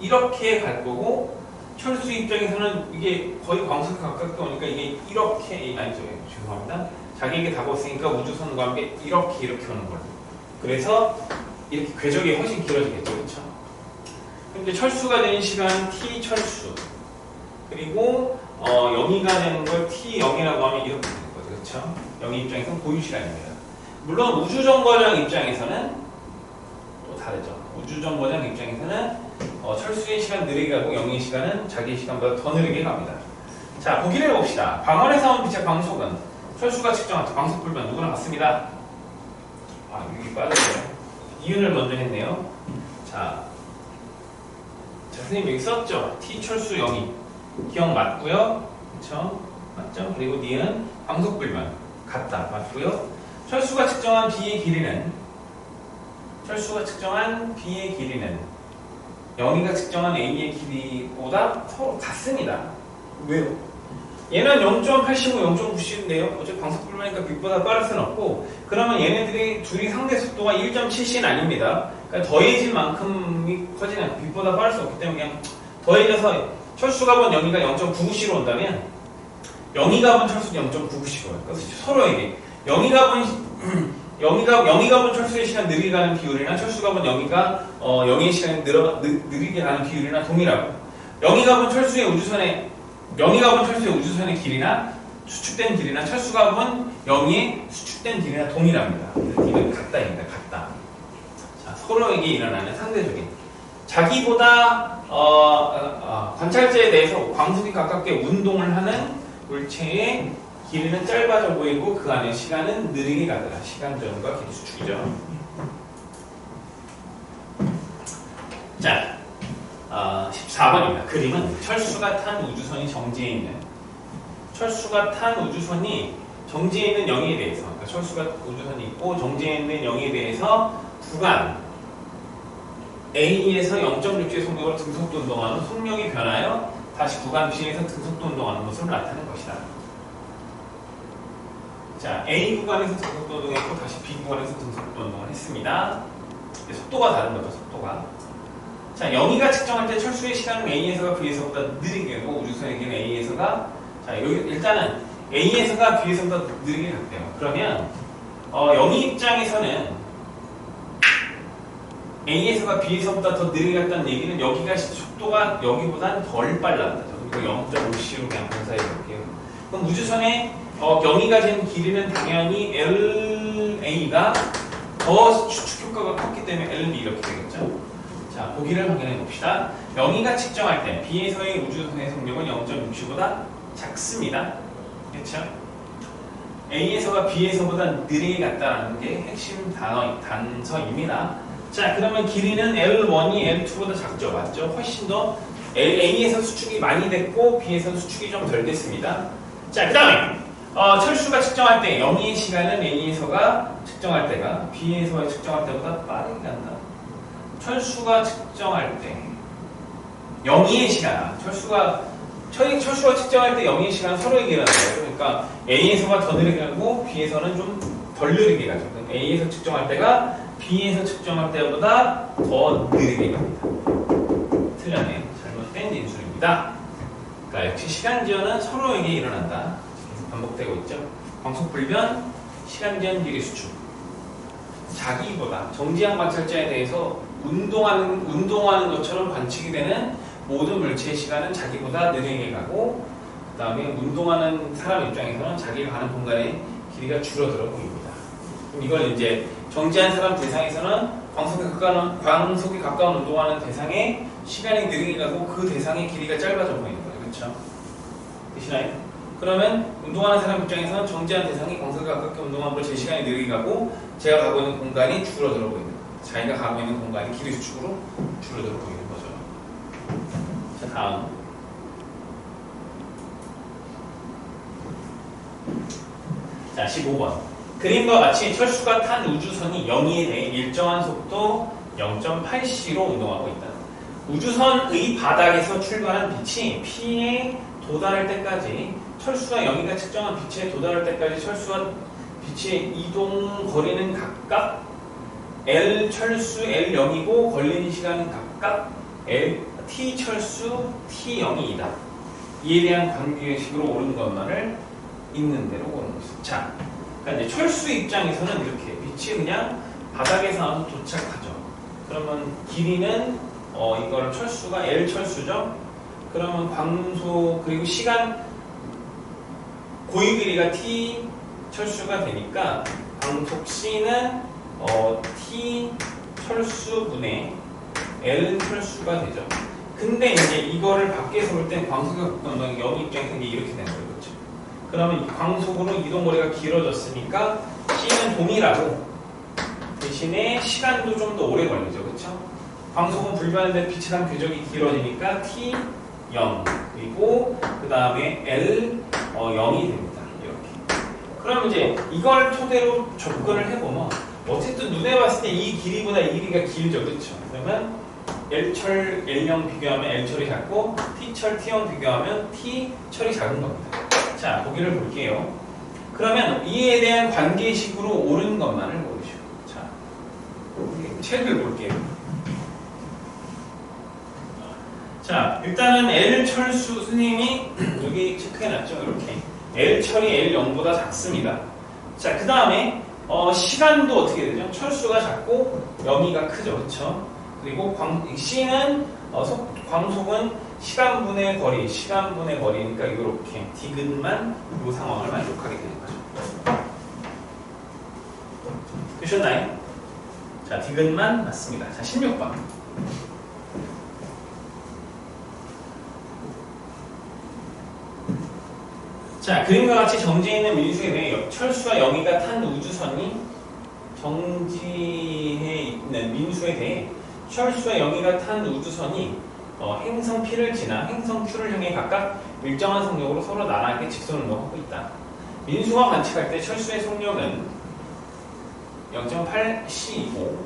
이렇게 갈 거고 철수 입장에서는 이게 거의 광속에 가깝게 오니까 이게 이렇게 아니죠. 죄송합니다. 자기에게 다가왔으니까 우주선과 함께 이렇게 오는 거예요. 그래서 이렇게 궤적이 훨씬 길어지겠죠. 그렇죠? 근데 철수가 되는 시간 t 철수 그리고 영희가 되는 걸 t0이라고 하면 이렇게 되는 거죠. 그렇죠? 영희 입장에서는 고유 시간입니다. 물론 우주정거장 입장에서는 또 다르죠. 우주정거장 입장에서는 철수의 시간 느리게 가고 영희의 시간은 자기의 시간보다 더 느리게 갑니다. 자, 보기를 봅시다. 광원에서 온 빛의 광속은 철수가 측정한 광속불변 누구나 같습니다. 아, 여기 빠졌어요. 이윤을 먼저 했네요. 자, 선생님 여기 썼죠? T 철수 영희 기억 맞고요. 그렇죠? 맞죠? 그리고 니은 광속불변 같다. 맞고요. 철수가 측정한 B의 길이는 영희가 측정한 A의 길이보다 서로 같습니다. 왜요? 얘는 0.85, 0.9c인데요. 어차피 광속불변이니까 빛보다 빠를 수는 없고 그러면 얘네들이 둘이 상대 속도가 1.7c는 아닙니다. 그러니까 더해질 만큼이 커지는 빛보다 빠를 수 없기 때문에 그냥 더해져서 철수가 본 영희가 0.99c로 온다면 영희가 본 철수는 0.99c로 와요. 그래서 서로에게 영희가 본 철수의 시간 느리게 가는 비율이나 철수가 본 영희가 영희의 시간이 느리게 가는 비율이나 동일하고 영희가 본 철수의 우주선의 길이나 수축된 길이나 철수가 본 영희의 수축된 길이나 동일합니다. 이건 같다입니다. 같다. 자, 서로에게 일어나는 상대적인 자기보다 관찰자에 대해서 광속이 가깝게 운동을 하는 물체의 길이는 짧아져 보이고 그 안에 시간은 느리게 가더라. 시간전과 길이 수축이죠. 자, 14번입니다. 그림은 철수가 탄 우주선이 정지해 있는 영희에 대해서 그러니까 철수가 우주선이 있고 정지해 있는 영희에 대해서 구간 A에서 0.6G의 속력으로 등속도 운동하는 속력이 변하여 다시 구간 B에서 등속도 운동하는 모습을 나타낸 것이다. 자, A 구간에서 등속도 운동했고 다시 B 구간에서 등속도 운동을 했습니다. 속도가 다른 거죠. 속도가. 자, 영희가 측정할 때 철수의 시간은 A에서가 B에서보다 느리게 가고 우주선에게는 A에서가 여기 일단은 A에서가 B에서보다 느리게 갔대요. 그러면 영희 입장에서는 A에서가 B에서보다 더 느리게 갔다는 얘기는 여기가 속도가 여기보다는 덜 빨랐다. 이거 0.5c로 그냥 분사해 볼게요. 그럼 우주선의 영희가 잰 길이는 당연히 LA가 더 추측 효과가 컸기 때문에 LB 이렇게 되겠죠. 자, 보기를 확인해 봅시다. 영희가 측정할 때 B에서의 우주선의 속력은 0.6c보다 작습니다. 그렇죠? A에서가 B에서보다 느리게 갔다는 게 핵심 단서입니다. 자, 그러면 길이는 L1이 L2보다 작죠. 맞죠? 훨씬 더 A에서 수축이 많이 됐고 B에서 수축이 좀 덜 됐습니다. 자, 그 다음에 철수가 측정할 때 영희의 시간은 A에서가 측정할 때가 B에서가 측정할 때보다 빠르게 간다. 철수가 측정할 때 영희의 시간, 철수가 철수가 측정할 때 0인 시간 서로에게 일어나는 거예요. 그러니까 A에서가 더 느리게 가고 B에서는 좀 덜 느리게 가죠. A에서 측정할 때가 B에서 측정할 때보다 더 느리게 갑니다. 틀렸네요. 잘못된 인수입니다. 그러니까 역시 시간지연은 서로에게 일어난다. 계속 반복되고 있죠. 광속불변, 시간지연 기리수축. 자기보다 정지한 관찰자에 대해서 운동하는 것처럼 관측이 되는 모든 물체의 시간은 자기보다 느리게 가고, 그 다음에 운동하는 사람 입장에서는 자기가 가는 공간의 길이가 줄어들어 보입니다. 그럼 이걸 이제 정지한 사람 대상에서는 광속에 가까운 운동하는 대상의 시간이 느리게 가고 그 대상의 길이가 짧아져 보이는 거예요. 그렇죠? 되시나요? 그러면 운동하는 사람 입장에서는 정지한 대상이 광속에 가깝게 운동한 걸 제 시간이 느리게 가고 제가 가고 있는 공간이 줄어들어 보이는 거예요. 자기가 가고 있는 공간이 길이 수축으로 줄어들어 보이는 거죠. 자, 다음. 자, 15번. 그림과 같이 철수가 탄 우주선이 영위에 대해 일정한 속도 0.8c로 운동하고 있다. 우주선의 바닥에서 출발한 빛이 P에 도달할 때까지 철수와 영위가 측정한 빛에 도달할 때까지 철수와 빛의 이동 거리는 각각 L 철수 L0이고 걸리는 시간은 각각 T 철수 T0이다. 이에 대한 관계식으로 옳은 것만을 있는 대로 오는 것입니다. 자, 그러니까 이제 철수 입장에서는 이렇게 빛이 그냥 바닥에서 나와서 도착하죠. 그러면 길이는 이거를 철수가 L 철수죠. 그러면 광속 그리고 시간 고유 길이가 T 철수가 되니까 광속 C는 T 철수분의 L 철수가 되죠. 근데 이제 이거를 밖에서 볼 땐 광속의 가까운 영위 입장에서 이렇게 되는 거예요. 그렇죠? 그러면 광속으로 이동거리가 길어졌으니까 C는 동일하고 대신에 시간도 좀 더 오래 걸리죠. 그렇죠? 광속은 불변인데 빛이랑 궤적이 길어지니까 T 0 그리고 그 다음에 L 0이 됩니다. 이렇게. 그럼 이제 이걸 토대로 접근을 해보면 어쨌든 눈에 봤을 때 이 길이보다 이 길이가 길죠. 그렇죠? 그러면 L철 L0 비교하면 L철이 작고 T철 T0 비교하면 T철이 작은 겁니다. 자, 보기를 볼게요. 그러면 이에 대한 관계식으로 옳은 것만을 모르시오. 자, 책을 볼게요. 자, 일단은 L철수 스님이 여기 체크해놨죠. 이렇게 L철이 L0보다 작습니다. 자, 그 다음에 시간도 어떻게 되죠? 철수가 작고 영위가 크죠. 그렇죠? 그리고 C는 광속은 시간분의 거리니까 이렇게 디귿만 이 상황을 만족하게 되는 거죠. 되셨나요? 자, 디귿만 맞습니다. 자, 16번. 자, 그림과 같이 정지해 있는 민수에 대해 철수와 영위가 탄 우주선이 정지해 있는 민수에 대해 철수와 영위가 탄 우주선이 행성 P를 지나 행성 Q를 향해 각각 일정한 속력으로 서로 나란하게 직선 운동하고 있다. 민수가 관측할 때 철수의 속력은 0.8c이고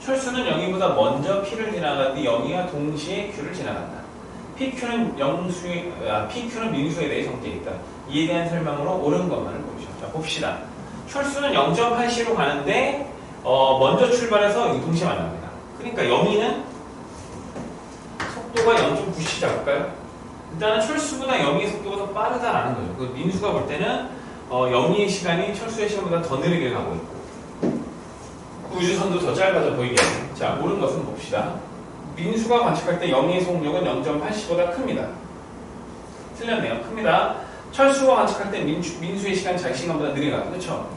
철수는 영위보다 먼저 P를 지나가는데 영위와 동시에 Q를 지나간다. PQ는 민수에 대해 정지해 있다. 이에 대한 설명으로 옳은 것만을 보시죠. 자, 봅시다. 철수는 0.8c로 가는데 먼저 출발해서 동시에 만납니다. 그러니까 영위는 속도가 0.9c 잡을까요? 일단은 철수보다 영위의 속도가 더 빠르다라는 거죠. 그 민수가 볼 때는 영위의 시간이 철수의 시간보다 더 느리게 가고 있고 우주선도 더 짧아져 보이겠네요. 자, 옳은 것은 봅시다. 민수가 관측할 때 영위의 속력은 0.8c보다 큽니다. 틀렸네요. 큽니다. 철수가 관측할 때 민수의 시간 자기 시간보다 느리게 가죠. 그렇죠?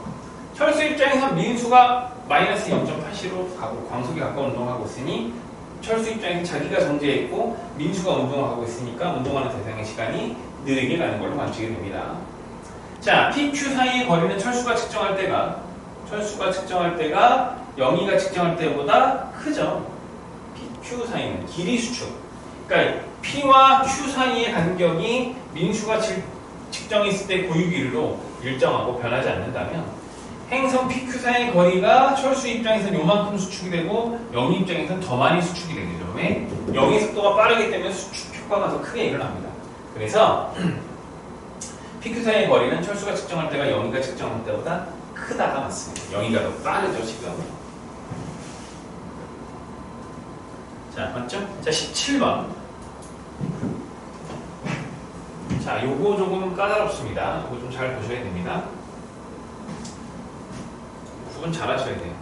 철수 입장에서 민수가 마이너스 0.8c로 가고 광속에 가까운 운동하고 있으니 철수 입장에서 자기가 정지해 있고 민수가 운동하고 있으니까 운동하는 대상의 시간이 느리게 가는 걸로 관측이 됩니다. 자, PQ 사이의 거리는 철수가 측정할 때가 영위가 측정할 때보다 크죠. PQ 사이는 길이 수축. 그러니까 P와 Q 사이의 간격이 민수가 측정했을 때 고유 길이로 일정하고 변하지 않는다면 행성 PQ 사이의 거리가 철수 입장에서는 요만큼 수축이 되고 영위 입장에서는 더 많이 수축이 되겠죠. 왜? 영위 속도가 빠르기 때문에 수축 효과가 더 크게 일어납니다. 그래서 PQ 사이의 거리는 철수가 측정할 때가 영희가 측정할 때보다 크다가 맞습니다. 영희가 더 빠르죠 지금. 자 맞죠? 자 17번. 자 요거 조금 까다롭습니다. 요거 좀 잘 보셔야 됩니다. 구분 잘 하셔야 돼요.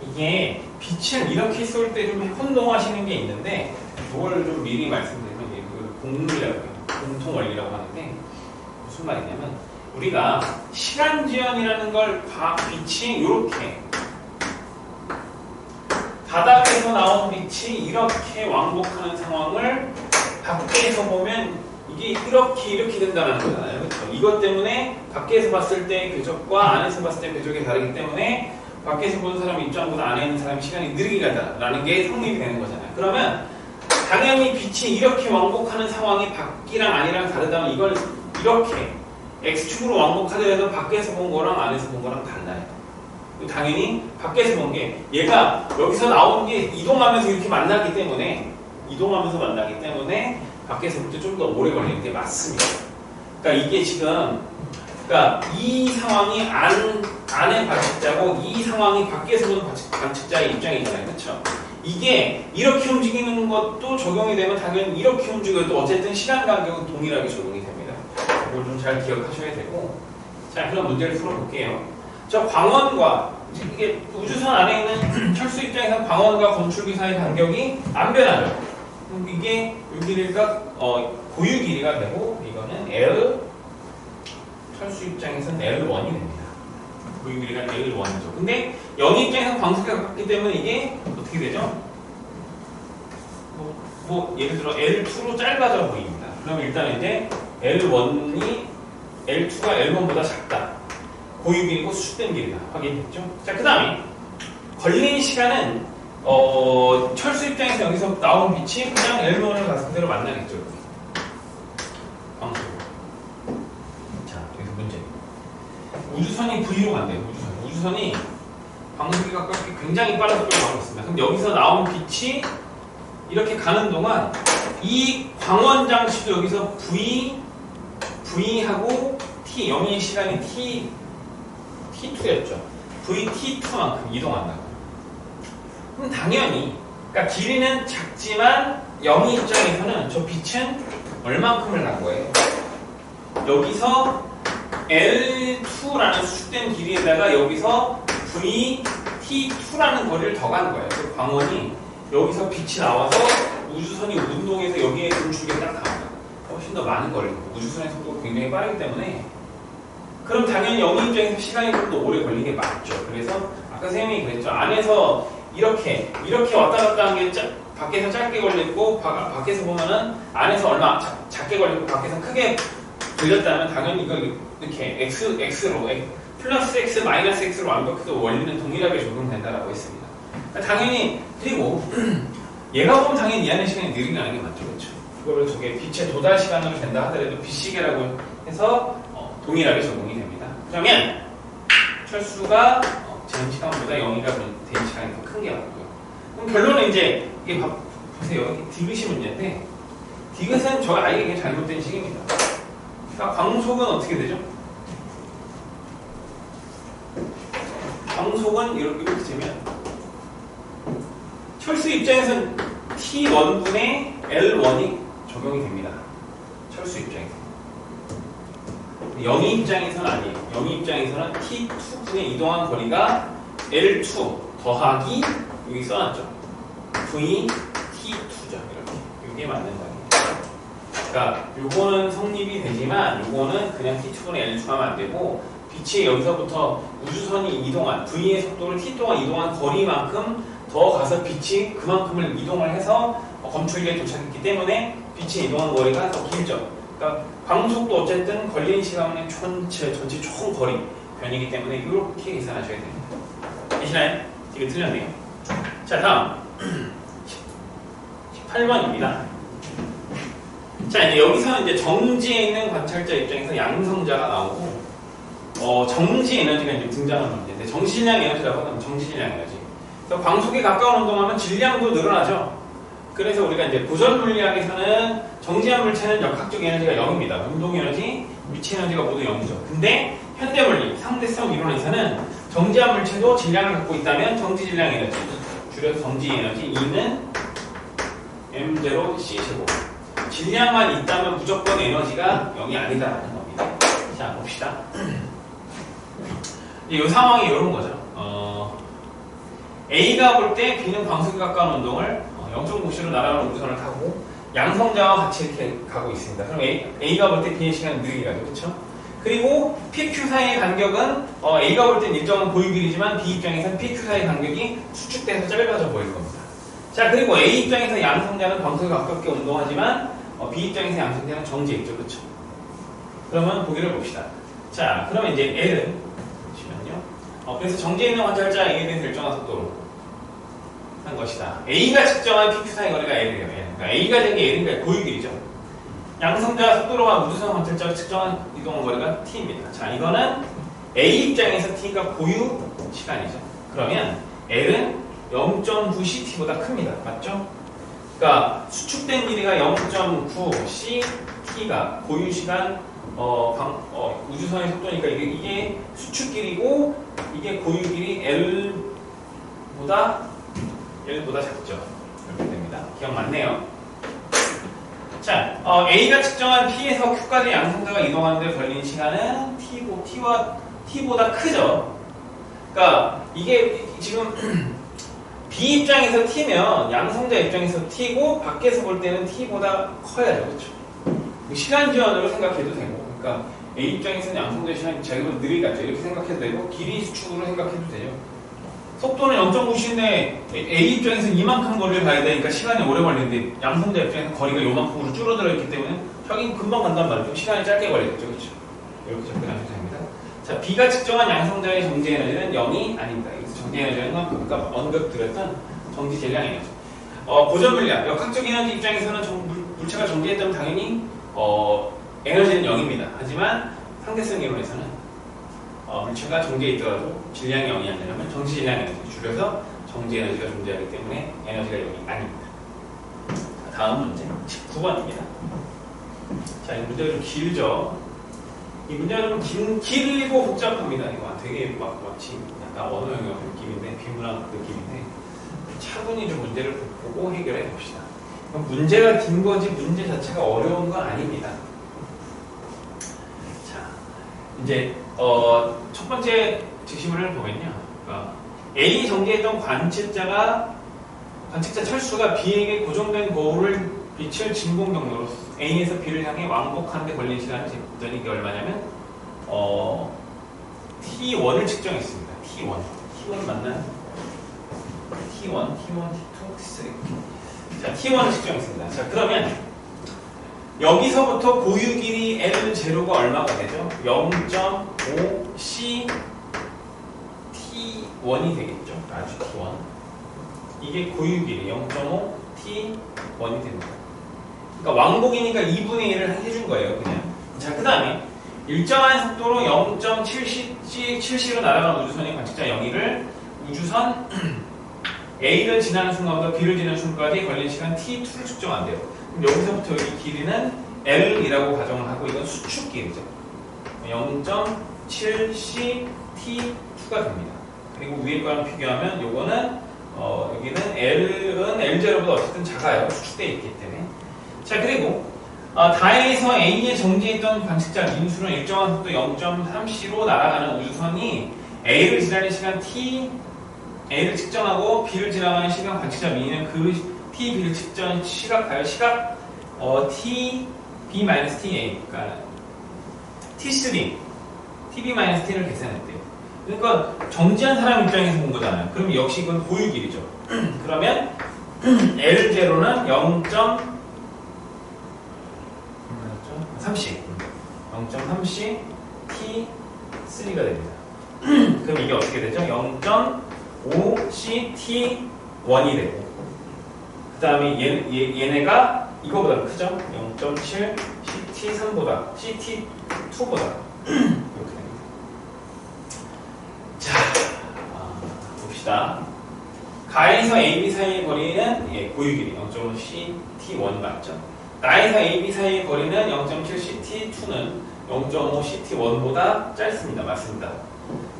이게 빛을 이렇게 쏠 때 좀 혼동하시는 게 있는데 그걸 좀 미리 말씀드리면 이게 공리라고 해요. 공통 원리라고 하는데 무슨 말이냐면 우리가 시간지연이라는 걸 빛이 이렇게 바닥에서 나온 빛이 이렇게 왕복하는 상황을 밖에서 보면 이게 이렇게 된다는 거잖아요. 그렇죠? 이것 때문에 밖에서 봤을 때 궤적과 안에서 봤을 때 궤적이 다르기 때문에 밖에서 보는 사람 입장보다 안에 있는 사람이 시간이 느리게 간다라는 게 성립이 되는 거잖아요. 그러면 당연히 빛이 이렇게 왕복하는 상황이 밖이랑 안이랑 다르다면 이걸 이렇게 X축으로 왕복하더라도 밖에서 본 거랑 안에서 본 거랑 달라요. 당연히 밖에서 본 게 얘가 여기서 나오는 게 이동하면서 이렇게 만나기 때문에 밖에서 볼 때 좀 더 오래 걸리는 게 맞습니다. 그러니까 이게 지금 이 상황이 안의 관측자고 이 상황이 밖에서 보는 관측자의 입장이잖아요. 그렇죠? 이게 이렇게 움직이는 것도 적용이 되면 당연히 이렇게 움직여도 어쨌든 시간 간격은 동일하게 적용이 됩니다. 이걸 좀 잘 기억하셔야 되고. 자, 그럼 문제를 풀어볼게요. 저 광원과 이게 우주선 안에 있는 철수 입장에서 광원과 건축기 사이의 간격이 안 변하죠. 이게 이 길이가 고유 길이가 되고 이거는 L 철수 입장에서는 L1이 됩니다. 고유 길이가 L1이죠. 근데 영희 입장에서 광속에 가깝기 때문에 이게 어떻게 되죠? 예를 들어 L2로 짧아져 보입니다. 그럼 일단 이제 L2가 L1보다 작다. 고유 길이고 수축된 길이다. 확인했죠? 자, 그 다음에 걸린 시간은 철수 입장에서 여기서 나온 빛이 그냥 L1을 가서 그대로 만나겠죠. 광속. 자, 여기서 문제. 우주선이 V로 간대요. 우주선이 광속에 가깝게 굉장히 빠른 속도로 가고 있습니다. 그럼 여기서 나온 빛이 이렇게 가는 동안 이 광원 장치도 여기서 V하고 T, 영희의 시간이 T2였죠. VT2만큼 이동한다고. 그럼 당연히, 그러니까 길이는 작지만 영희 입장에서는 저 빛은 얼만큼을 간 거예요? 여기서 L2라는 수축된 길이에다가 여기서 VT2라는 거리를 더 간 거예요. 그 광원이 여기서 빛이 나와서 우주선이 운동해서 여기에 분출기에 딱 닿는다. 훨씬 더 많은 거리를. 우주선의 속도가 굉장히 빠르기 때문에 그럼 당연히 영희 입장에서 시간이 좀 더 오래 걸리는 게 맞죠. 그래서 아까 선생님이 그랬죠. 안에서 이렇게 왔다 갔다 하는 게 밖에서 짧게 걸렸고 밖에서 보면은 안에서 얼마 작게 걸리고 밖에서 크게 걸렸다면 당연히 이걸 이렇게 X로 플러스 X 마이너스 X로 완벽하게 원리는 동일하게 적용된다라고 했습니다. 그러니까 당연히 그리고 얘가 보면 당연히 이 안의 시간이 느리게 게 맞죠. 그렇죠? 그거를 저게 빛의 도달 시간으로 된다 하더라도 빛시계라고 해서 동일하게 적용이 됩니다. 그러면 철수가 전 시간보다 영희가 된 시간이 더 큰 게 맞고요. 그럼 결론은 이제 이게 보세요. 디귿이 문제인데 디귿은 저 아이에게 잘못된 식입니다. 그러니까 광속은 어떻게 되죠? 광속은 이렇게 되면 철수 입장에서는 T1분의 L1이 적용이 됩니다. 철수 입장에서. 영희 입장에서는 아니에요. 영희 입장에서는 T2분의 이동한 거리가 L2 더하기 여기 써놨죠. VT2죠. 이렇게. 이게 맞는 거예요. 그러니까 요거는 성립이 되지만 요거는 그냥 T2분의 L2 하면 안 되고 빛이 여기서부터 우주선이 이동한 V의 속도를 T 동안 이동한 거리만큼 더 가서 빛이 그만큼을 이동을 해서 검출기에 도착했기 때문에 빛이 이동한 거리가 더 길죠. 그러니까 광속도 어쨌든 걸린 시간의 전체 총 거리 변이기 때문에 이렇게 계산하셔야 됩니다. 되시나요? 이거 틀렸네요. 자, 다음 18번입니다. 자, 이제 여기서는 이제 정지에 있는 관찰자 입장에서 양성자가 나오고 정지 에너지가 이제 등장하는 문제인데 정실량 에너지라고 하면 정실량 에너지. 그래서 광속에 가까운 운동하면 질량도 늘어나죠. 그래서 우리가 이제 고전 물리학에서는 정지한 물체는 역학적 에너지가 0입니다. 운동 에너지, 미치 에너지가 모두 0이죠. 근데 현대물리, 상대성 이론에서는 정지한 물체도 질량을 갖고 있다면 정지 질량 에너지, 줄여서 정지 에너지 E는 M0 C 제곱. 질량만 있다면 무조건 에너지가 0이 아니다라는 겁니다. 자, 봅시다. 이 상황이 이런 거죠. A가 볼 때 B는 광속에 가까운 운동을 0.9c로 날아가는 우주선을 타고 양성자와 같이 이렇게 가고 있습니다. 그럼 A가 볼 때 B의 시간은 느리게 가죠. 그렇죠? 그리고 PQ 사이의 간격은 A가 볼 땐 일정한 고유 길이지만 B 입장에서는 PQ 사이의 간격이 수축돼서 짧아져 보일 겁니다. 자, 그리고 A 입장에서 양성자는 광속에 가깝게 운동하지만 B 입장에서 양성자는 정지해 있죠. 그렇죠? 그러면 보기를 봅시다. 자, 그러면 이제 L은 보시면요. 그래서 정지해 있는 관찰자 A에 대해서 일정한 속도로 한 것이다. A가 측정한 PQ 사이 거리가 L이에요. 그러니까 A가 된 게 L이니까 고유 길이죠. 양성자 속도로만 우주선 관찰자가 측정한 이동 거리가 T입니다. 자, 이거는 A 입장에서 T가 고유 시간이죠. 그러면 L은 0.9ct보다 큽니다. 맞죠? 그러니까 수축된 길이가 0.9ct가 고유 시간 우주선의 속도니까 이게 수축 길이고 이게 고유 길이 L보다 작죠. 이렇게 됩니다. 기억 맞네요. 자, A가 측정한 P에서 Q까지 양성자가 이동하는 데 걸린 시간은 T보다 크죠. 그러니까 이게 지금 B 입장에서 T면 양성자 입장에서 T고 밖에서 볼 때는 T보다 커야죠. 그렇죠? 시간 지연으로 생각해도 되고, 그러니까 A 입장에서는 양성자 시간이 자기보다 느리겠죠. 이렇게 생각해도 되고, 길이 수축으로 생각해도 되죠. 속도는 0.9c인데 A 입장에서는 이만큼 거리를 가야 되니까 시간이 오래 걸리는데 양성자 입장에서는 거리가 요만큼으로 줄어들어 있기 때문에 하긴 금방 간단 말이죠. 시간이 짧게 걸리겠죠. 그렇죠? 이렇게 접근하셔도 됩니다. 자, B가 측정한 양성자의 정지 에너지는 0이 아닙니다. 여기서 정지 에너지는 아까 언급 드렸던 정지 질량 에너지. 고전 물량, 역학적 에너지 입장에서는 물체가 정지했다면 당연히 에너지는 0입니다. 하지만 상대성 이론에서는 물체가 정지해 있더라도 질량이 0이 아니라면 정지 질량 에너지, 줄여서 정지 에너지가 존재하기 때문에 에너지가 0이 아닙니다. 자, 다음 문제 19번입니다. 자, 이 문제가 좀 길죠. 이 문제가 좀 길고 복잡합니다. 이거 되게 마치 약간 언어 영역 느낌인데, 비문학 느낌인데, 차분히 좀 문제를 보고 해결해 봅시다. 문제가 긴 거지 문제 자체가 어려운 건 아닙니다. 자, 이제 첫 번째 지시물을 보면요. 그러니까 A 정지했던 관측자 철수가 B에게 고정된 거울을 빛을 진공 경로로 A에서 B를 향해 왕복하는데 걸린 시간이 됐더니 이게 얼마냐면 T1을 측정했습니다. T1 맞나요? T1, T2, T3. 자, T1을 측정했습니다. 자, 그러면 여기서부터 고유 길이 L0가 얼마가 되죠? 0.5C T1이 되겠죠. 아주 T1. 이게 고유 길이 0.5 T1이 됩니다. 그러니까 왕복이니까 2분의 1을 해준 거예요, 그냥. 자, 그 다음에 일정한 속도로 0.7c로 날아가는 우주선의 관측자 영희를 우주선 A를 지나는 순간부터 B를 지나는 순간까지 걸린 시간 T2를 측정한대요. 그럼 여기서부터 이 길이는 L이라고 가정을 하고 이건 수축 길이죠. 0.7c T2가 됩니다. 그리고 위에 거랑 비교하면 요거는 여기는 L은 L0보다 어쨌든 작아요. 수축되어 있기 때문에. 자, 그리고 다에서 A에 정지했던 관측자 민수는 일정한 속도 0.3c로 날아가는 우주선이 A를 지나는 시간 A를 측정하고 B를 지나가는 시간 관측자 민은 그 T, B를 측정한 시각 T, B-TA, 그러니까 T3, TB-T를 계산했대요. 그러니까 정지한 사람 입장에서 본 거잖아요. 그럼 역시 이건 고유 길이죠. 그러면 L0는 0.3C T3가 됩니다. 그럼 이게 어떻게 되죠? 0.5C T1이 되고 그 다음에 얘네가 이거보다 크죠? 0.7 CT3보다 CT2보다 이렇게 됩니다. 자, 봅시다. 가에서 AB 사이의 거리는 고유 길이 0.5 CT1 맞죠? 나에서 AB 사이의 거리는 0.7ct, 2는 0.5ct1보다 짧습니다. 맞습니다.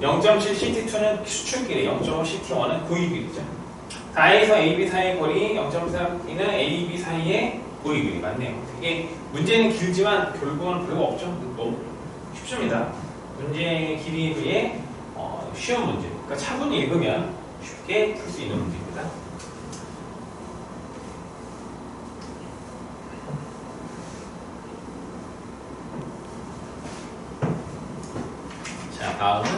0.7ct2는 수출끼리, 0.5ct1은 고유길이죠. 나에서 AB 사이의 거리 0.3는 AB 사이의 고유길이 맞네요. 되게 문제는 길지만 결국은 별거 없죠. 너무 쉽습니다. 문제의 길이에 비해 쉬운 문제. 그러니까 차분히 읽으면 쉽게 풀 수 있는 문제입니다. 자, 다음은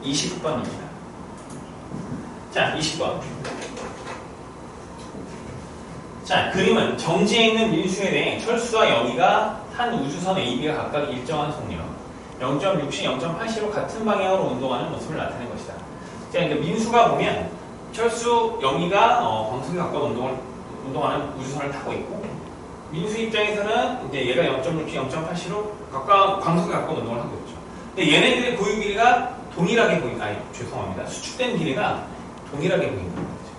20번입니다. 자, 20번. 자, 그림은 정지에 있는 민수에 대해 철수와 영희가 한 우주선 AB가 각각 일정한 속력 0.6시, 0.8시로 같은 방향으로 운동하는 모습을 나타낸 것이다. 자, 그러니까 민수가 보면 철수, 영희가 광속에 가까운 운동하는 우주선을 타고 있고, 민수 입장에서는 이제 얘가 0.6시, 0.8시로 가까운 광속에 가까운 운동을 하고 있죠. 근데 얘네들의 고유 길이가 동일하게 죄송합니다. 수축된 길이가 동일하게 보인다는 거죠.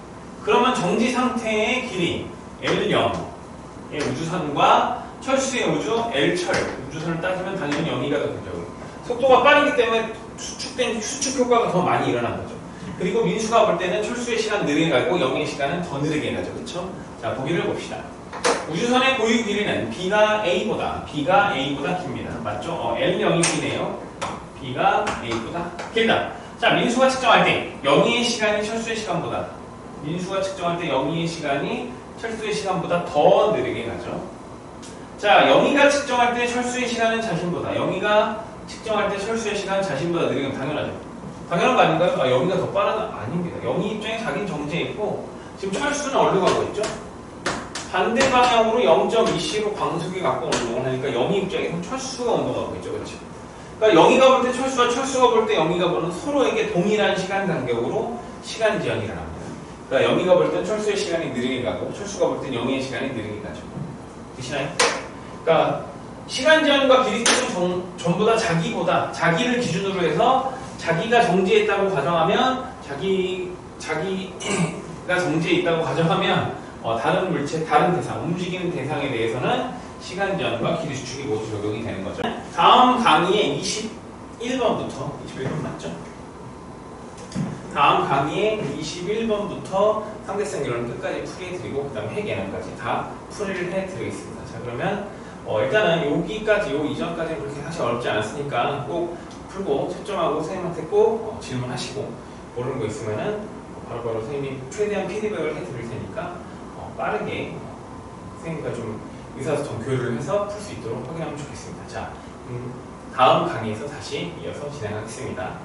그러면 정지 상태의 길이 L0의 우주선과 철수의 우주 L철 우주선을 따지면 당연히 영희가 더 크죠. 속도가 빠르기 때문에 수축 효과가 더 많이 일어난 거죠. 그리고 민수가 볼 때는 철수의 시간 느리게 가고 영희의 시간은 더 느리게 가죠. 그렇죠? 자, 보기를 봅시다. 우주선의 고유 길이는 B가 A보다 깁니다. 맞죠? L0이 B네요. B가 A보다 길다. 자, 민수가 측정할 때 영희의 시간이 철수의 시간보다 철수의 시간보다 더 느리게 가죠. 자, 영희가 측정할 때 철수의 시간은 자신보다 느리게 가면 당연하죠. 당연한 거 아닌가요? 영희가 더 빠르다? 아닙니다. 영희 입장에 자기는 정지해 있고 지금 철수는 어디로 가고 있죠? 반대 방향으로 0.2c로 광속에 가까운 운동을 하니까 영희 입장에서는 철수가 운동하고 있죠. 그렇죠? 그러니까 영희가 볼 때 철수가 볼 때 영희가 보는 서로에게 동일한 시간 간격으로 시간 지연이 일어납니다. 그러니까 영희가 볼 땐 철수의 시간이 느리게 가고 철수가 볼 땐 영희의 시간이 느리게 가죠. 되시나요? 그러니까 시간 지연과 길이 측은 전부 다 자기를 기준으로 해서 자기가 정지했다고 가정하면 자기가 정지해 있다고 가정하면 다른 물체, 다른 대상, 움직이는 대상에 대해서는 시간 지연과 길이 수축이 모두 적용이 되는 거죠. 다음 강의의 21번부터 21번 맞죠? 다음 강의의 21번부터 상대성 이론을 끝까지 풀이해드리고 그 다음에 핵예능까지 다 풀이를 해드리겠습니다. 자, 그러면 일단은 여기까지, 요 이전까지는 그렇게 사실 어렵지 않았으니까 꼭 풀고 채점하고 선생님한테 꼭 질문하시고 모르는 거 있으면은 바로바로 선생님이 최대한 피드백을 해드릴 테니까 빠르게 선생님과 좀 의사소통 교류를 해서 풀 수 있도록 확인하면 좋겠습니다. 자, 다음 강의에서 다시 이어서 진행하겠습니다.